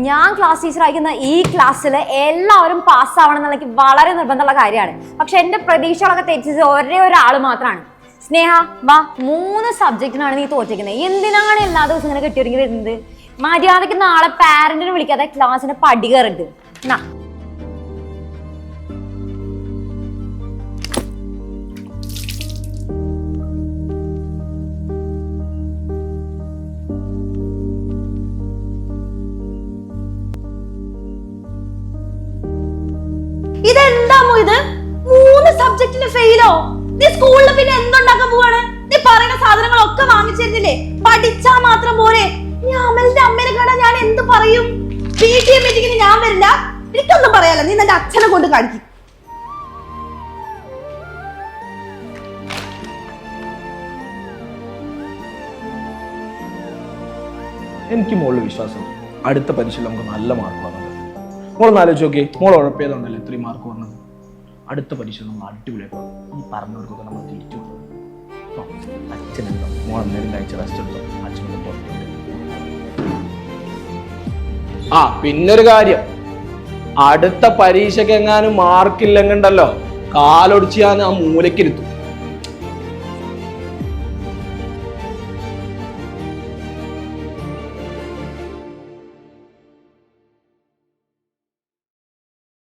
ഞാൻ class teacher ആയിരിക്കുന്ന ഈ ക്ലാസ്സിൽ എല്ലാവരും പാസ്സാവണം എന്നുള്ളത് വളരെ നിർബന്ധമുള്ള കാര്യമാണ്. പക്ഷെ എന്റെ പ്രതീക്ഷകളൊക്കെ തെറ്റിച്ചത് ഒരേ ഒരാൾ മാത്രമാണ്. സ്നേഹ, വാ, 3 സബ്ജക്റ്റിനാണ് നീ തോറ്റിരിക്കുന്നത്. എന്തിനാണ് എല്ലാ ദിവസവും ഇങ്ങനെ കെട്ടിയൊരുങ്ങി വരുന്നത്? മര്യാദയ്ക്ക് നാളെ പാരന്റിനെ വിളിക്കാതെ ക്ലാസ്സിന്റെ പടി കയറരുത്. ഇതെന്താമോ ഇത്? 3 സബ്ജക്റ്റിന് ഫെയിലോ? നീ സ്കൂളിൽ പിന്നെ എന്തുണ്ടാക്കാൻ പോവാണ്? നീ പറയുന്ന സാധനങ്ങളൊക്കെ വാങ്ങിച്ചിരുന്നില്ലേ? പഠിച്ചാ മാത്രം പോരെ? നീ അമലിന്റെ അമ്മേനെ കാണാൻ ഞാൻ എന്ത് പറയും? PTA മീറ്റിംഗിന് ഞാൻ വരില്ല. എനിക്കൊന്നും പറയാലോ, നീ നിന്റെ അച്ഛനെ കൊണ്ട് കാണിക്കും. എനിക്ക് മോളിൽ വിശ്വാസം, അടുത്ത പരീക്ഷയിൽ നമുക്ക് നല്ല മാർക്ക് വന്നത്. മോളൊന്ന് ആലോചിച്ച് നോക്കി, മോൾ ഉഴപ്പിയതുകൊണ്ടല്ലോ ഇത്രയും മാർക്ക് വന്നത്. അടുത്ത പരീക്ഷ നമ്മൾ അടിപൊളിയാക്കും. ഈ പറഞ്ഞവർക്കൊക്കെ നമ്മൾ തിരിച്ചു അച്ഛനെന്തോ മോൾ അന്നേരം കഴിച്ച റെസ്റ്റ് എടുത്തോ. അച്ഛനൊക്കെ പുറത്തുണ്ട്. ആ പിന്നൊരു കാര്യം, അടുത്ത പരീക്ഷയ്ക്ക് എങ്ങാനും മാർക്കില്ലെങ്കിണ്ടല്ലോ കാലൊടിച്ച് ഞാൻ ആ മൂലക്കിരുത്തും.